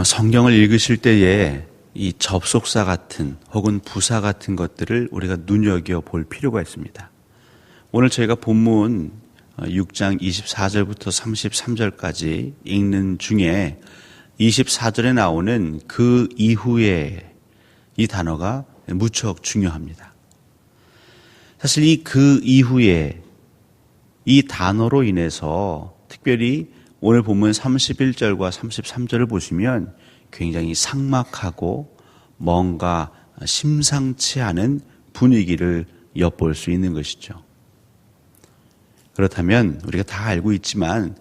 성경을 읽으실 때에 이 접속사 같은 혹은 부사 같은 것들을 우리가 눈여겨볼 필요가 있습니다. 오늘 저희가 본문 6장 24절부터 33절까지 읽는 중에 24절에 나오는 그 이후에 이 단어가 무척 중요합니다. 사실 이 그 이후에 이 단어로 인해서 특별히 오늘 본문 31절과 33절을 보시면 굉장히 삭막하고 뭔가 심상치 않은 분위기를 엿볼 수 있는 것이죠. 그렇다면 우리가 다 알고 있지만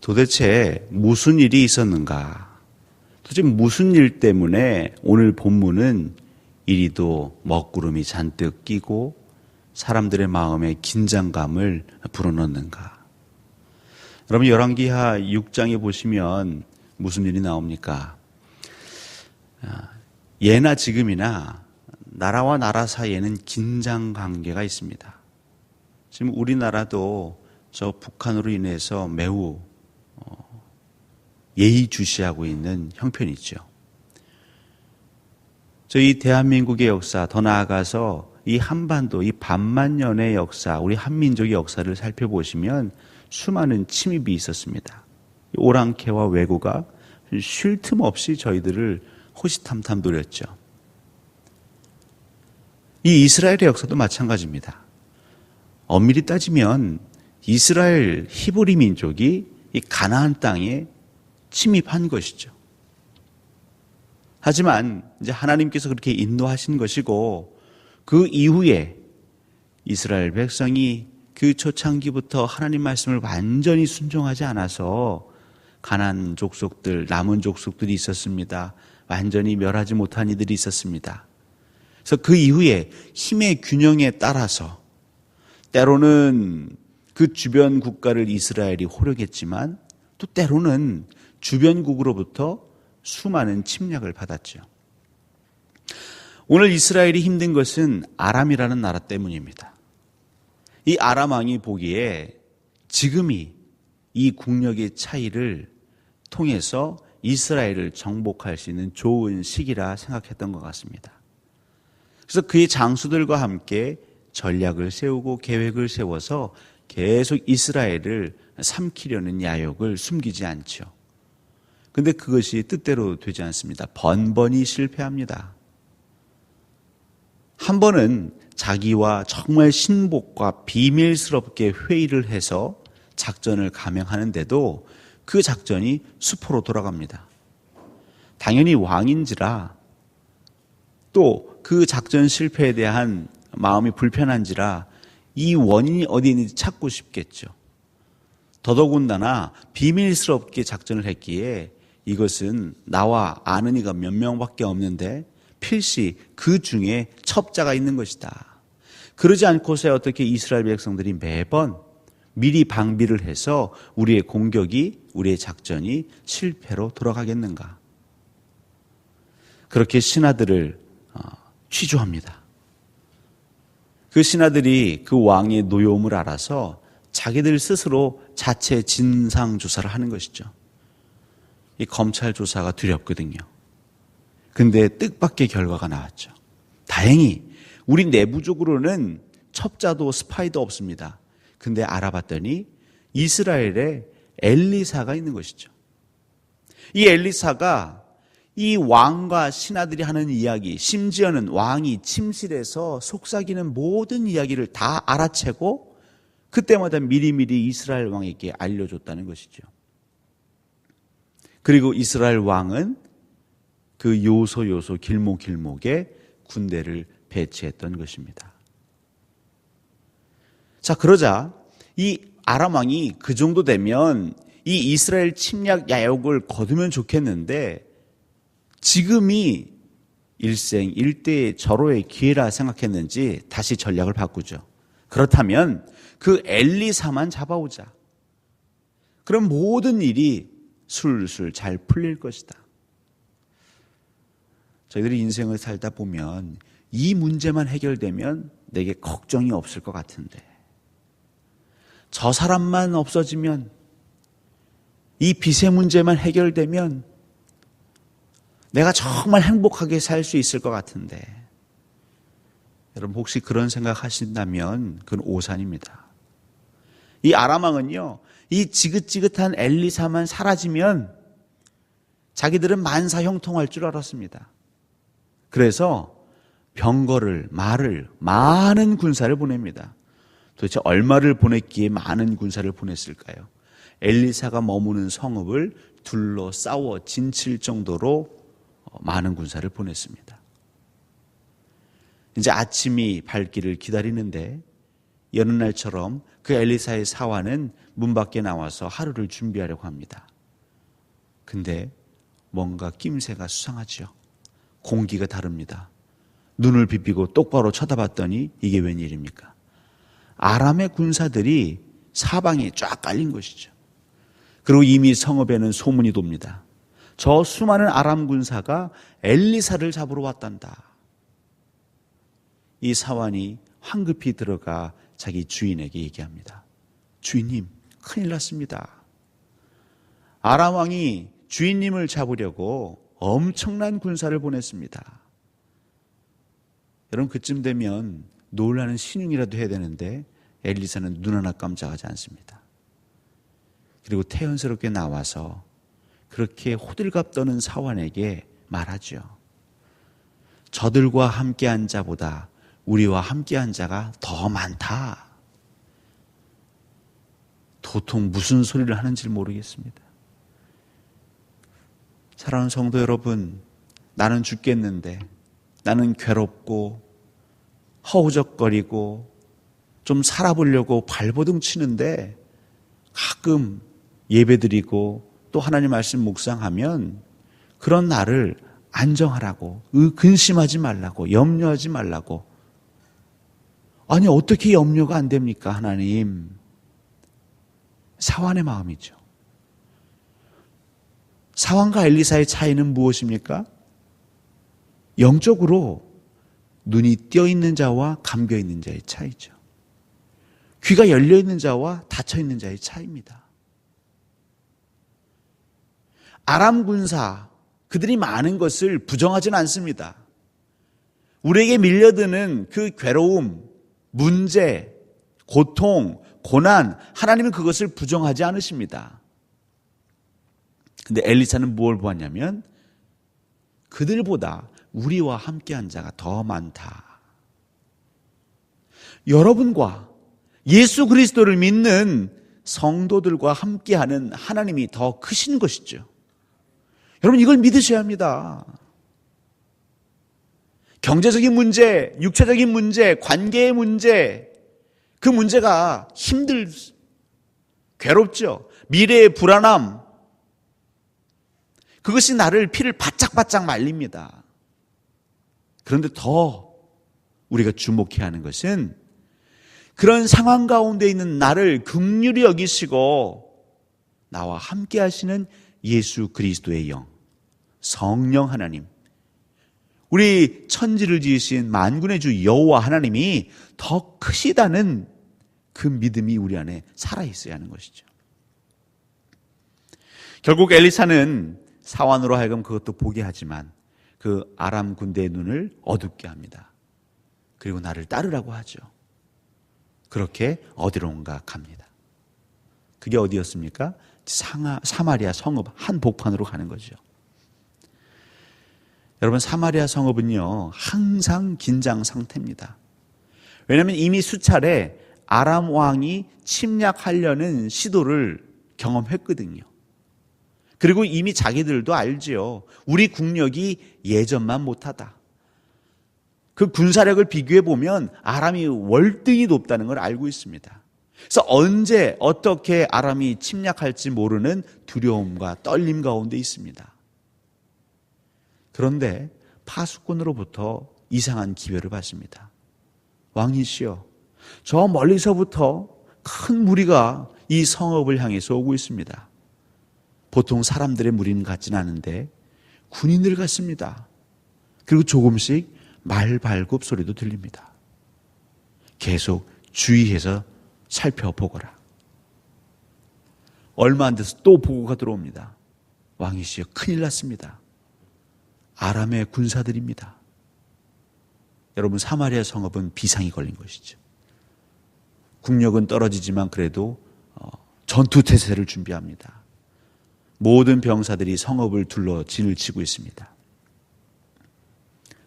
도대체 무슨 일이 있었는가? 도대체 무슨 일 때문에 오늘 본문은 이리도 먹구름이 잔뜩 끼고 사람들의 마음에 긴장감을 불어넣는가? 여러분 열왕기하 6장에 보시면 무슨 일이 나옵니까? 예나 지금이나 나라와 나라 사이에는 긴장 관계가 있습니다. 지금 우리나라도 저 북한으로 인해서 매우 예의주시하고 있는 형편이죠. 저희 대한민국의 역사, 더 나아가서 이 한반도, 이 반만년의 역사, 우리 한민족의 역사를 살펴보시면 수많은 침입이 있었습니다. 오랑캐와 왜구가 쉴 틈 없이 저희들을 호시탐탐 노렸죠. 이 이스라엘의 역사도 마찬가지입니다. 엄밀히 따지면 이스라엘 히브리 민족이 이 가나안 땅에 침입한 것이죠. 하지만 이제 하나님께서 그렇게 인도하신 것이고 그 이후에 이스라엘 백성이 그 초창기부터 하나님 말씀을 완전히 순종하지 않아서 가나안 족속들, 남은 족속들이 있었습니다. 완전히 멸하지 못한 이들이 있었습니다. 그래서 그 이후에 힘의 균형에 따라서 때로는 그 주변 국가를 이스라엘이 호령했지만 또 때로는 주변국으로부터 수많은 침략을 받았죠. 오늘 이스라엘이 힘든 것은 아람이라는 나라 때문입니다. 이 아람 왕이 보기에 지금이 이 국력의 차이를 통해서 이스라엘을 정복할 수 있는 좋은 시기라 생각했던 것 같습니다. 그래서 그의 장수들과 함께 전략을 세우고 계획을 세워서 계속 이스라엘을 삼키려는 야욕을 숨기지 않죠. 근데 그것이 뜻대로 되지 않습니다. 번번이 실패합니다. 한 번은 자기와 정말 신복과 비밀스럽게 회의를 해서 작전을 감행하는데도 그 작전이 수포로 돌아갑니다. 당연히 왕인지라 또 그 작전 실패에 대한 마음이 불편한지라 이 원인이 어디 있는지 찾고 싶겠죠. 더더군다나 비밀스럽게 작전을 했기에 이것은 나와 아는 이가 몇 명밖에 없는데 필시 그 중에 첩자가 있는 것이다. 그러지 않고서야 어떻게 이스라엘 백성들이 매번 미리 방비를 해서 우리의 공격이, 우리의 작전이 실패로 돌아가겠는가? 그렇게 신하들을 취조합니다. 그 신하들이 그 왕의 노여움을 알아서 자기들 스스로 자체 진상조사를 하는 것이죠. 이 검찰 조사가 두렵거든요. 근데 뜻밖의 결과가 나왔죠. 다행히 우리 내부적으로는 첩자도 스파이도 없습니다. 근데 알아봤더니 이스라엘에 엘리사가 있는 것이죠. 이 엘리사가 이 왕과 신하들이 하는 이야기, 심지어는 왕이 침실에서 속삭이는 모든 이야기를 다 알아채고 그때마다 미리미리 이스라엘 왕에게 알려줬다는 것이죠. 그리고 이스라엘 왕은 그 요소 길목에 군대를 배치했던 것입니다. 자, 그러자 이 아람 왕이 그 정도 되면 이 이스라엘 침략 야욕을 거두면 좋겠는데 지금이 일생일대의 절호의 기회라 생각했는지 다시 전략을 바꾸죠. 그렇다면 그 엘리사만 잡아오자. 그럼 모든 일이 술술 잘 풀릴 것이다. 저희들이 인생을 살다 보면 이 문제만 해결되면 내게 걱정이 없을 것 같은데 저 사람만 없어지면 이 빚의 문제만 해결되면 내가 정말 행복하게 살 수 있을 것 같은데. 여러분 혹시 그런 생각 하신다면 그건 오산입니다. 이 아람 왕은요, 이 지긋지긋한 엘리사만 사라지면 자기들은 만사 형통할 줄 알았습니다. 그래서 병거를, 말을, 많은 군사를 보냅니다. 도대체 얼마를 보냈기에 많은 군사를 보냈을까요? 엘리사가 머무는 성읍을 둘러싸워 진칠 정도로 많은 군사를 보냈습니다. 이제 아침이 밝기를 기다리는데 여느 날처럼 그 엘리사의 사환은 문 밖에 나와서 하루를 준비하려고 합니다. 근데 뭔가 낌새가 수상하죠. 공기가 다릅니다. 눈을 비비고 똑바로 쳐다봤더니 이게 웬일입니까? 아람의 군사들이 사방에 쫙 깔린 것이죠. 그리고 이미 성읍에는 소문이 돕니다. 저 수많은 아람 군사가 엘리사를 잡으러 왔단다. 이 사환이 황급히 들어가 자기 주인에게 얘기합니다. 주인님, 큰일 났습니다. 아람 왕이 주인님을 잡으려고 엄청난 군사를 보냈습니다. 여러분 그쯤 되면 놀라는 신용이라도 해야 되는데 엘리사는 눈 하나 깜짝하지 않습니다. 그리고 태연스럽게 나와서 그렇게 호들갑 떠는 사환에게 말하죠. 저들과 함께한 자보다 우리와 함께한 자가 더 많다. 도통 무슨 소리를 하는지 모르겠습니다. 사랑하는 성도 여러분, 나는 죽겠는데, 나는 괴롭고 허우적거리고 좀 살아보려고 발버둥 치는데 가끔 예배드리고 또 하나님 말씀 묵상하면 그런 나를 안정하라고, 근심하지 말라고, 염려하지 말라고. 아니 어떻게 염려가 안 됩니까, 하나님? 사환의 마음이죠. 사환과 엘리사의 차이는 무엇입니까? 영적으로 눈이 띄어 있는 자와 감겨 있는 자의 차이죠. 귀가 열려 있는 자와 닫혀 있는 자의 차이입니다. 아람 군사, 그들이 많은 것을 부정하지는 않습니다. 우리에게 밀려드는 그 괴로움, 문제, 고통, 고난, 하나님은 그것을 부정하지 않으십니다. 근데 엘리사는 뭘 보았냐면 그들보다 우리와 함께한 자가 더 많다. 여러분과 예수 그리스도를 믿는 성도들과 함께하는 하나님이 더 크신 것이죠. 여러분 이걸 믿으셔야 합니다. 경제적인 문제, 육체적인 문제, 관계의 문제, 그 문제가 괴롭죠. 미래의 불안함, 그것이 나를 피를 바짝바짝 말립니다. 그런데 더 우리가 주목해야 하는 것은 그런 상황 가운데 있는 나를 긍휼히 여기시고 나와 함께 하시는 예수 그리스도의 영, 성령 하나님, 우리 천지를 지으신 만군의 주 여호와 하나님이 더 크시다는 그 믿음이 우리 안에 살아있어야 하는 것이죠. 결국 엘리사는 사환으로 하여금 그것도 보게 하지만 그 아람 군대의 눈을 어둡게 합니다. 그리고 나를 따르라고 하죠. 그렇게 어디론가 갑니다. 그게 어디였습니까? 사마리아 성읍 한복판으로 가는 거죠. 여러분 사마리아 성읍은요 항상 긴장 상태입니다. 왜냐하면 이미 수차례 아람 왕이 침략하려는 시도를 경험했거든요. 그리고 이미 자기들도 알지요. 우리 국력이 예전만 못하다. 그 군사력을 비교해 보면 아람이 월등히 높다는 걸 알고 있습니다. 그래서 언제 어떻게 아람이 침략할지 모르는 두려움과 떨림 가운데 있습니다. 그런데 파수꾼으로부터 이상한 기별을 받습니다. 왕이시여, 저 멀리서부터 큰 무리가 이 성읍을 향해서 오고 있습니다. 보통 사람들의 무리는 같지는 않은데 군인들 같습니다. 그리고 조금씩 말발굽 소리도 들립니다. 계속 주의해서 살펴보거라. 얼마 안 돼서 또 보고가 들어옵니다. 왕이시여, 큰일 났습니다. 아람의 군사들입니다. 여러분, 사마리아 성읍은 비상이 걸린 것이죠. 국력은 떨어지지만 그래도 전투태세를 준비합니다. 모든 병사들이 성읍을 둘러 진을 치고 있습니다.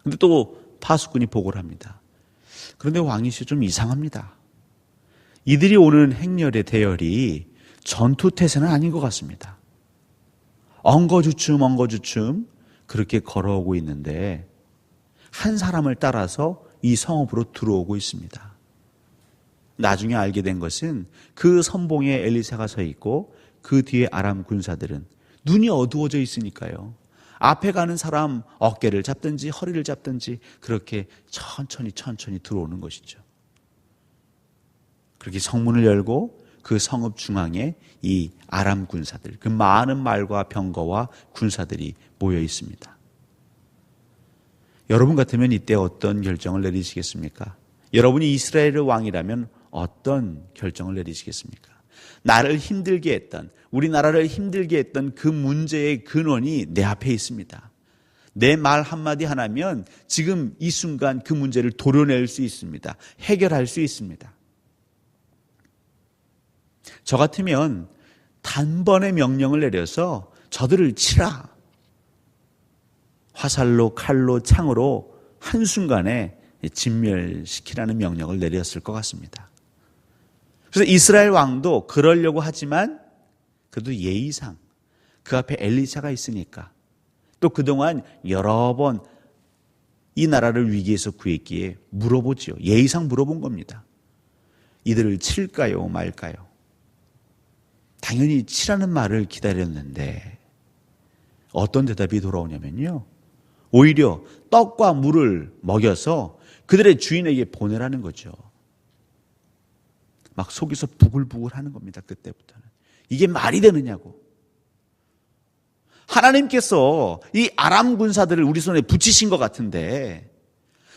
그런데 또 파수꾼이 보고를 합니다. 그런데 왕이시여, 좀 이상합니다. 이들이 오는 행렬의 대열이 전투태세는 아닌 것 같습니다. 엉거주춤 그렇게 걸어오고 있는데 한 사람을 따라서 이 성읍으로 들어오고 있습니다. 나중에 알게 된 것은 그 선봉에 엘리사가 서 있고 그 뒤에 아람 군사들은 눈이 어두워져 있으니까요. 앞에 가는 사람 어깨를 잡든지 허리를 잡든지 그렇게 천천히 들어오는 것이죠. 그렇게 성문을 열고 그 성읍 중앙에 이 아람 군사들, 그 많은 말과 병거와 군사들이 모여 있습니다. 여러분 같으면 이때 어떤 결정을 내리시겠습니까? 여러분이 이스라엘의 왕이라면 어떤 결정을 내리시겠습니까? 나를 힘들게 했던, 우리나라를 힘들게 했던 그 문제의 근원이 내 앞에 있습니다. 내 말 한마디 하나면 지금 이 순간 그 문제를 도려낼 수 있습니다. 해결할 수 있습니다. 저 같으면 단번에 명령을 내려서 저들을 치라. 화살로, 칼로, 창으로 한순간에 진멸시키라는 명령을 내렸을 것 같습니다. 그래서 이스라엘 왕도 그러려고 하지만 그래도 예의상 그 앞에 엘리사가 있으니까 또 그동안 여러 번 이 나라를 위기에서 구했기에 물어보지요. 예의상 물어본 겁니다. 이들을 칠까요 말까요? 당연히 치라는 말을 기다렸는데 어떤 대답이 돌아오냐면요. 오히려 떡과 물을 먹여서 그들의 주인에게 보내라는 거죠. 막 속에서 부글부글 하는 겁니다. 그때부터는. 이게 말이 되느냐고. 하나님께서 이 아람 군사들을 우리 손에 붙이신 것 같은데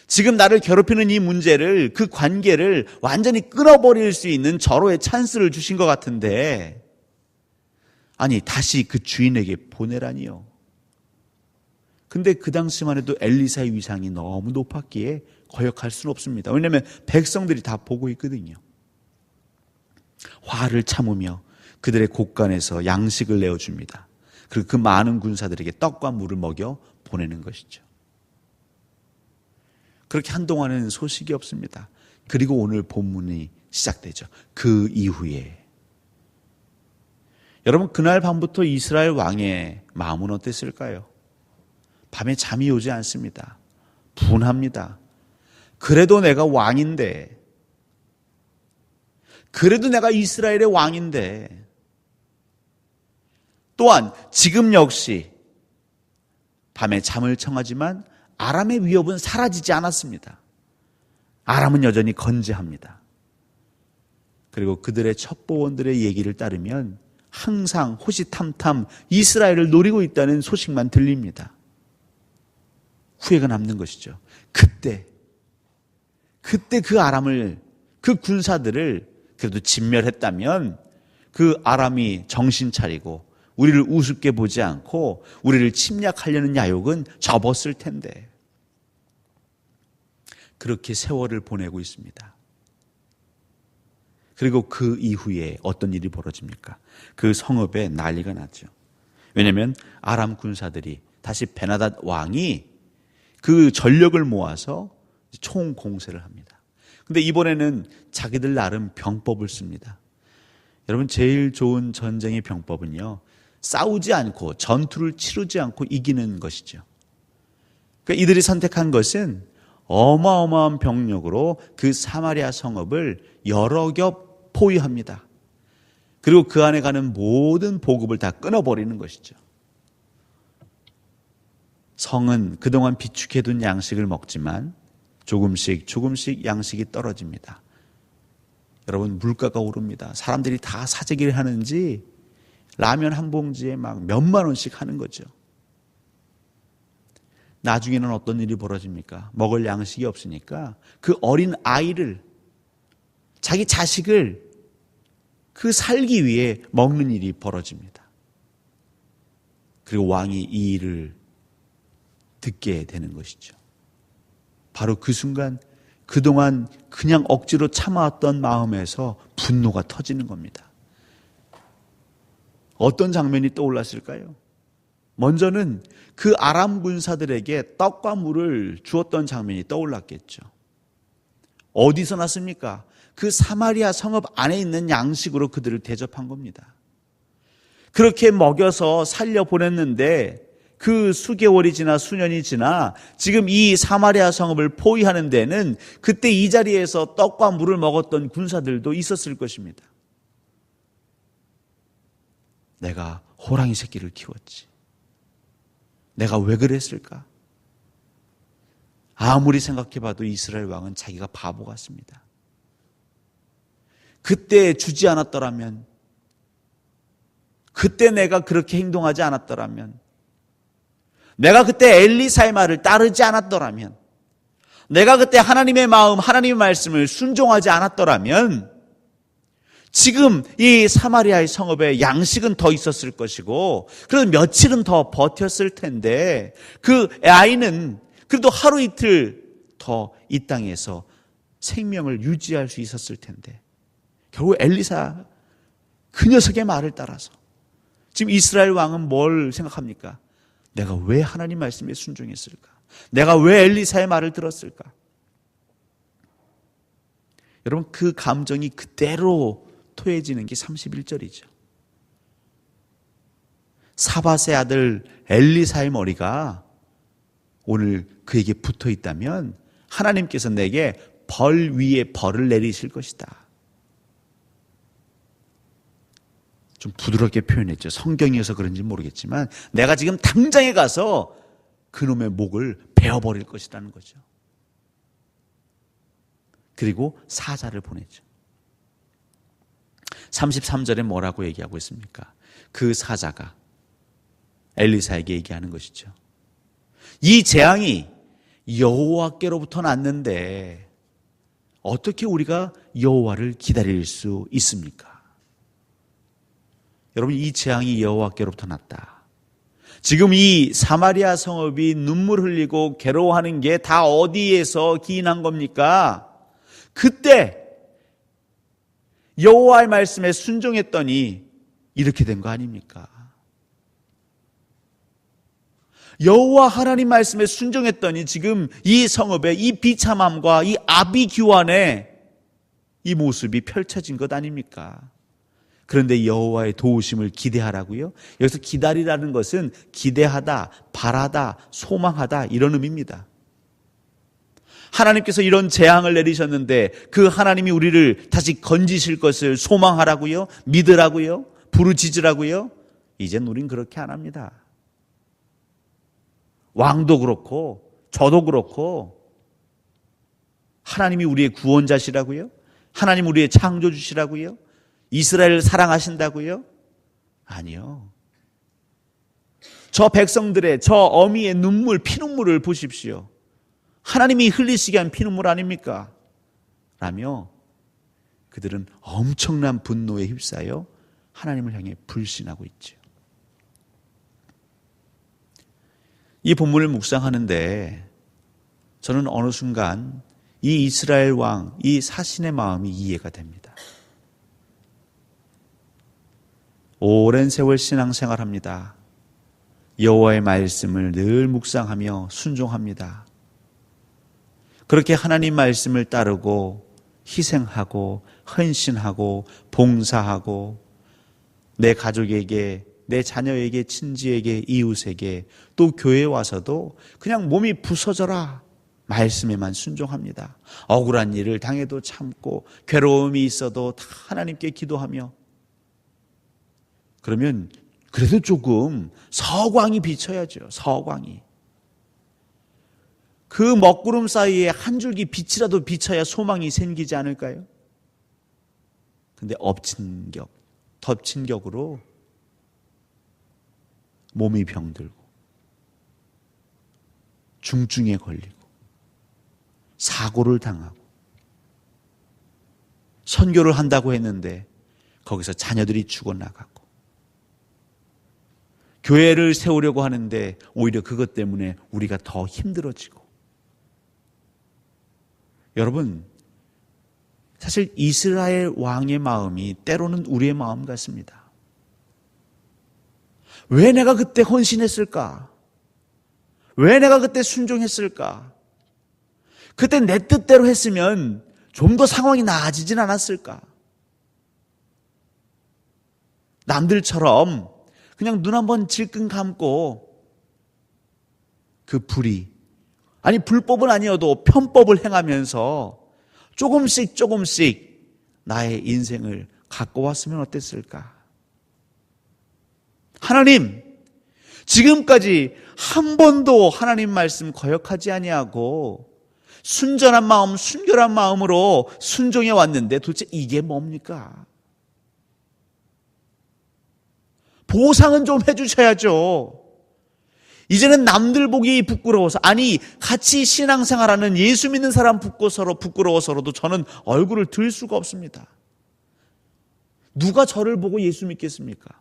지금 나를 괴롭히는 이 문제를, 그 관계를 완전히 끊어버릴 수 있는 절호의 찬스를 주신 것 같은데 아니 다시 그 주인에게 보내라니요. 근데 그 당시만 해도 엘리사의 위상이 너무 높았기에 거역할 수는 없습니다. 왜냐하면 백성들이 다 보고 있거든요. 화를 참으며 그들의 곳간에서 양식을 내어줍니다. 그리고 그 많은 군사들에게 떡과 물을 먹여 보내는 것이죠. 그렇게 한동안은 소식이 없습니다. 그리고 오늘 본문이 시작되죠. 그 이후에. 여러분, 그날 밤부터 이스라엘 왕의 마음은 어땠을까요? 밤에 잠이 오지 않습니다. 분합니다. 그래도 내가 왕인데, 그래도 내가 이스라엘의 왕인데, 또한 지금 역시 밤에 잠을 청하지만 아람의 위협은 사라지지 않았습니다. 아람은 여전히 건재합니다. 그리고 그들의 첩보원들의 얘기를 따르면 항상 호시탐탐 이스라엘을 노리고 있다는 소식만 들립니다. 후회가 남는 것이죠. 그때 그 아람을, 그 군사들을 그래도 진멸했다면 그 아람이 정신 차리고 우리를 우습게 보지 않고 우리를 침략하려는 야욕은 접었을 텐데. 그렇게 세월을 보내고 있습니다. 그리고 그 이후에 어떤 일이 벌어집니까? 그 성읍에 난리가 났죠. 왜냐하면 아람 군사들이 다시 베나닷 왕이 그 전력을 모아서 총 공세를 합니다. 근데 이번에는 자기들 나름 병법을 씁니다. 여러분, 제일 좋은 전쟁의 병법은요, 싸우지 않고 전투를 치르지 않고 이기는 것이죠. 그러니까 이들이 선택한 것은 어마어마한 병력으로 그 사마리아 성읍을 여러 겹 포위합니다. 그리고 그 안에 가는 모든 보급을 다 끊어버리는 것이죠. 성은 그동안 비축해둔 양식을 먹지만 조금씩 양식이 떨어집니다. 여러분, 물가가 오릅니다. 사람들이 다 사재기를 하는지 라면 한 봉지에 막 몇만 원씩 하는 거죠. 나중에는 어떤 일이 벌어집니까? 먹을 양식이 없으니까 그 어린 아이를, 자기 자식을 그 살기 위해 먹는 일이 벌어집니다. 그리고 왕이 이 일을 듣게 되는 것이죠. 바로 그 순간 그동안 그냥 억지로 참아왔던 마음에서 분노가 터지는 겁니다. 어떤 장면이 떠올랐을까요? 먼저는 그 아람 군사들에게 떡과 물을 주었던 장면이 떠올랐겠죠. 어디서 났습니까? 그 사마리아 성읍 안에 있는 양식으로 그들을 대접한 겁니다. 그렇게 먹여서 살려보냈는데 그 수개월이 지나 수년이 지나 지금 이 사마리아 성읍을 포위하는 데는 그때 이 자리에서 떡과 물을 먹었던 군사들도 있었을 것입니다. 내가 호랑이 새끼를 키웠지. 내가 왜 그랬을까? 아무리 생각해봐도 이스라엘 왕은 자기가 바보 같습니다. 그때 주지 않았더라면, 그때 내가 그렇게 행동하지 않았더라면, 내가 그때 엘리사의 말을 따르지 않았더라면, 내가 그때 하나님의 마음, 하나님의 말씀을 순종하지 않았더라면 지금 이 사마리아의 성읍에 양식은 더 있었을 것이고 그래도 며칠은 더 버텼을 텐데 그 아이는 그래도 하루 이틀 더 이 땅에서 생명을 유지할 수 있었을 텐데 결국 엘리사 그 녀석의 말을 따라서 지금 이스라엘 왕은 뭘 생각합니까? 내가 왜 하나님 말씀에 순종했을까? 내가 왜 엘리사의 말을 들었을까? 여러분 그 감정이 그대로 토해지는 게 31절이죠. 사밧의 아들 엘리사의 머리가 오늘 그에게 붙어 있다면 하나님께서 내게 벌 위에 벌을 내리실 것이다. 좀 부드럽게 표현했죠. 성경이어서 그런지 모르겠지만 내가 지금 당장에 가서 그놈의 목을 베어버릴 것이라는 거죠. 그리고 사자를 보냈죠. 33절에 뭐라고 얘기하고 있습니까? 그 사자가 엘리사에게 얘기하는 것이죠. 이 재앙이 여호와께로부터 났는데 어떻게 우리가 여호와를 기다릴 수 있습니까? 여러분 이 재앙이 여호와께로부터 났다. 지금 이 사마리아 성읍이 눈물 흘리고 괴로워하는 게 다 어디에서 기인한 겁니까? 그때 여호와의 말씀에 순종했더니 이렇게 된 거 아닙니까? 여호와 하나님 말씀에 순종했더니 지금 이 성읍의 이 비참함과 이 아비규환의 이 모습이 펼쳐진 것 아닙니까? 그런데 여호와의 도우심을 기대하라고요? 여기서 기다리라는 것은 기대하다, 바라다, 소망하다 이런 의미입니다. 하나님께서 이런 재앙을 내리셨는데 그 하나님이 우리를 다시 건지실 것을 소망하라고요? 믿으라고요? 부르짖으라고요? 이젠 우린 그렇게 안 합니다. 왕도 그렇고 저도 그렇고 하나님이 우리의 구원자시라고요? 하나님 우리의 창조주시라고요? 이스라엘을 사랑하신다고요? 아니요. 저 백성들의 저 어미의 눈물, 피눈물을 보십시오. 하나님이 흘리시게 한 피눈물 아닙니까? 라며 그들은 엄청난 분노에 휩싸여 하나님을 향해 불신하고 있죠. 이 본문을 묵상하는데 저는 어느 순간 이 이스라엘 왕, 이 사신의 마음이 이해가 됩니다. 오랜 세월 신앙생활합니다. 여호와의 말씀을 늘 묵상하며 순종합니다. 그렇게 하나님 말씀을 따르고 희생하고 헌신하고 봉사하고 내 가족에게 내 자녀에게 친지에게 이웃에게 또 교회에 와서도 그냥 몸이 부서져라 말씀에만 순종합니다. 억울한 일을 당해도 참고 괴로움이 있어도 다 하나님께 기도하며 그러면 그래도 조금 서광이 비쳐야죠. 서광이. 그 먹구름 사이에 한 줄기 빛이라도 비쳐야 소망이 생기지 않을까요? 근데 엎친 격, 덮친 격으로 몸이 병들고 중증에 걸리고 사고를 당하고 선교를 한다고 했는데 거기서 자녀들이 죽어나가고 교회를 세우려고 하는데 오히려 그것 때문에 우리가 더 힘들어지고. 여러분, 사실 이스라엘 왕의 마음이 때로는 우리의 마음 같습니다. 왜 내가 그때 헌신했을까? 왜 내가 그때 순종했을까? 그때 내 뜻대로 했으면 좀 더 상황이 나아지진 않았을까? 남들처럼 그냥 눈 한번 질끈 감고 그 불이, 아니 불법은 아니어도 편법을 행하면서 조금씩 나의 인생을 갖고 왔으면 어땠을까? 하나님, 지금까지 한 번도 하나님 말씀 거역하지 아니하고 순전한 마음, 순결한 마음으로 순종해 왔는데 도대체 이게 뭡니까? 보상은 좀 해주셔야죠. 이제는 남들 보기 부끄러워서, 아니 같이 신앙생활하는 예수 믿는 사람 부끄러워서라도 저는 얼굴을 들 수가 없습니다. 누가 저를 보고 예수 믿겠습니까?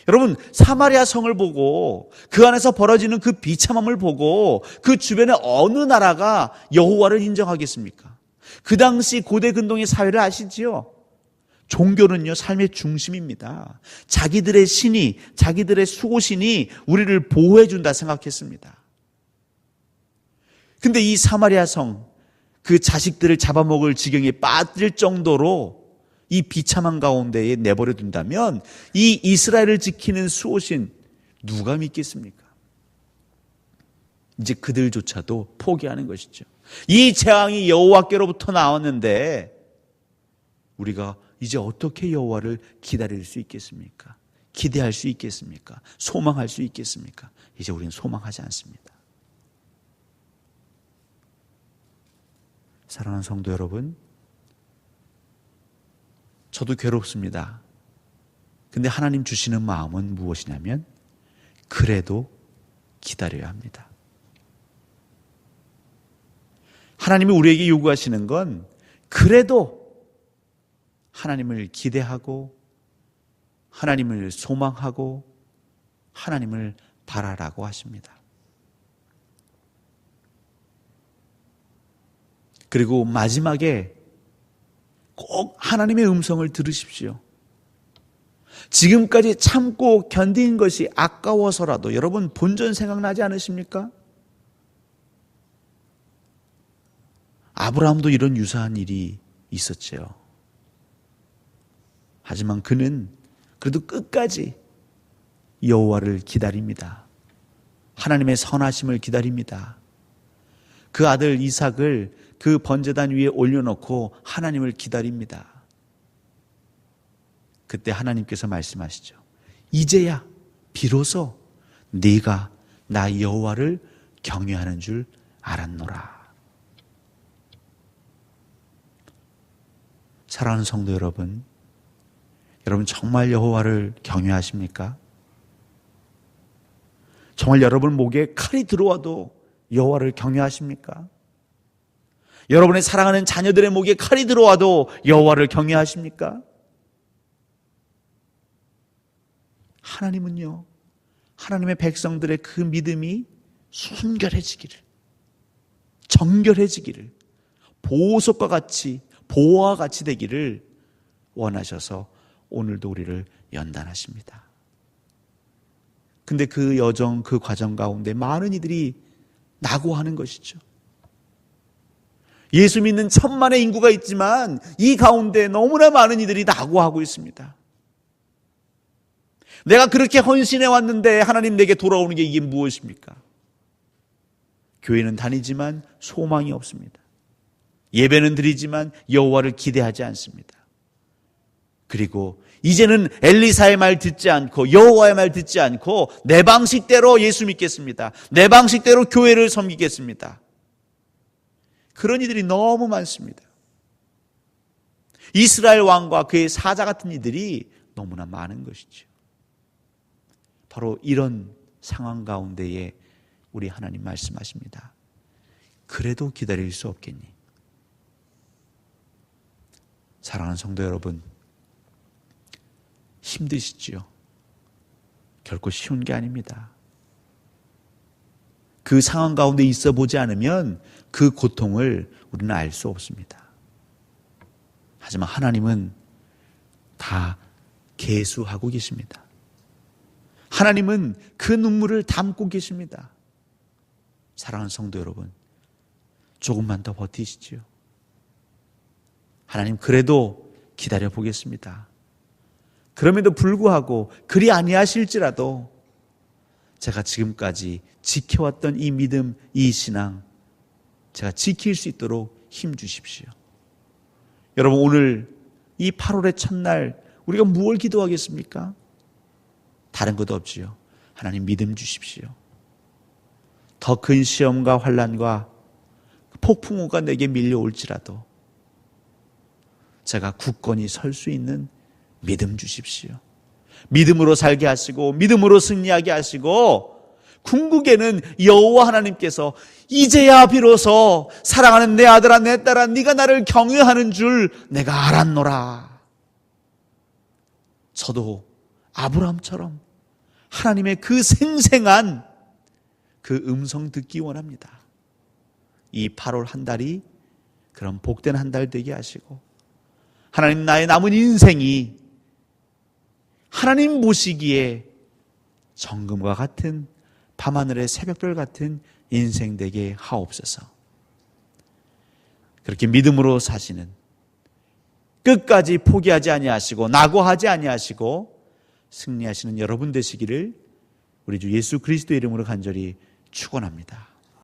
여러분, 사마리아 성을 보고 그 안에서 벌어지는 그 비참함을 보고 그 주변에 어느 나라가 여호와를 인정하겠습니까? 그 당시 고대 근동의 사회를 아시지요? 종교는요, 삶의 중심입니다. 자기들의 신이, 자기들의 수호신이 우리를 보호해준다 생각했습니다. 근데 이 사마리아 성, 그 자식들을 잡아먹을 지경에 빠질 정도로 이 비참한 가운데에 내버려 둔다면 이 이스라엘을 지키는 수호신 누가 믿겠습니까? 이제 그들조차도 포기하는 것이죠. 이 재앙이 여호와께로부터 나왔는데 우리가 이제 어떻게 여호와를 기다릴 수 있겠습니까? 기대할 수 있겠습니까? 소망할 수 있겠습니까? 이제 우리는 소망하지 않습니다. 사랑하는 성도 여러분, 저도 괴롭습니다. 근데 하나님 주시는 마음은 무엇이냐면 그래도 기다려야 합니다. 하나님이 우리에게 요구하시는 건 그래도 하나님을 기대하고 하나님을 소망하고 하나님을 바라라고 하십니다. 그리고 마지막에 꼭 하나님의 음성을 들으십시오. 지금까지 참고 견딘 것이 아까워서라도 여러분 본전 생각나지 않으십니까? 아브라함도 이런 유사한 일이 있었죠. 하지만 그는 그래도 끝까지 여호와를 기다립니다. 하나님의 선하심을 기다립니다. 그 아들 이삭을 그 번제단 위에 올려놓고 하나님을 기다립니다. 그때 하나님께서 말씀하시죠. 이제야 비로소 네가 나 여호와를 경외하는 줄 알았노라. 사랑하는 성도 여러분, 여러분 정말 여호와를 경외하십니까? 정말 여러분 목에 칼이 들어와도 여호와를 경외하십니까? 여러분의 사랑하는 자녀들의 목에 칼이 들어와도 여호와를 경외하십니까? 하나님은요, 하나님의 백성들의 그 믿음이 순결해지기를, 정결해지기를, 보석과 같이, 보화와 같이 되기를 원하셔서 오늘도 우리를 연단하십니다. 근데 그 여정, 그 과정 가운데 많은 이들이 낙오하는 것이죠. 예수 믿는 천만의 인구가 있지만 이 가운데 너무나 많은 이들이 낙오하고 있습니다. 내가 그렇게 헌신해 왔는데 하나님 내게 돌아오는 게 이게 무엇입니까? 교회는 다니지만 소망이 없습니다. 예배는 드리지만 여호와를 기대하지 않습니다. 그리고 이제는 엘리사의 말 듣지 않고 여호와의 말 듣지 않고 내 방식대로 예수 믿겠습니다. 내 방식대로 교회를 섬기겠습니다. 그런 이들이 너무 많습니다. 이스라엘 왕과 그의 사자 같은 이들이 너무나 많은 것이죠. 바로 이런 상황 가운데에 우리 하나님 말씀하십니다. 그래도 기다릴 수 없겠니? 사랑하는 성도 여러분, 힘드시지요? 결코 쉬운 게 아닙니다. 그 상황 가운데 있어 보지 않으면 그 고통을 우리는 알 수 없습니다. 하지만 하나님은 다 계수하고 계십니다. 하나님은 그 눈물을 담고 계십니다. 사랑하는 성도 여러분, 조금만 더 버티시지요. 하나님 그래도 기다려 보겠습니다. 그럼에도 불구하고 그리 아니하실지라도 제가 지금까지 지켜왔던 이 믿음, 이 신앙 제가 지킬 수 있도록 힘 주십시오. 여러분, 오늘 이 8월의 첫날 우리가 무엇을 기도하겠습니까? 다른 것도 없지요. 하나님 믿음 주십시오. 더 큰 시험과 환난과 폭풍우가 내게 밀려올지라도 제가 굳건히 설 수 있는 믿음 주십시오. 믿음으로 살게 하시고 믿음으로 승리하게 하시고 궁극에는 여호와 하나님께서 이제야 비로소 사랑하는 내 아들아 내 딸아 네가 나를 경외하는 줄 내가 알았노라. 저도 아브라함처럼 하나님의 그 생생한 그 음성 듣기 원합니다. 이 8월 한 달이 그런 복된 한 달 되게 하시고 하나님 나의 남은 인생이 하나님 보시기에 정금과 같은 밤하늘의 새벽별 같은 인생 되게 하옵소서. 그렇게 믿음으로 사시는, 끝까지 포기하지 아니하시고 낙오하지 아니하시고 승리하시는 여러분 되시기를 우리 주 예수 그리스도의 이름으로 간절히 축원합니다.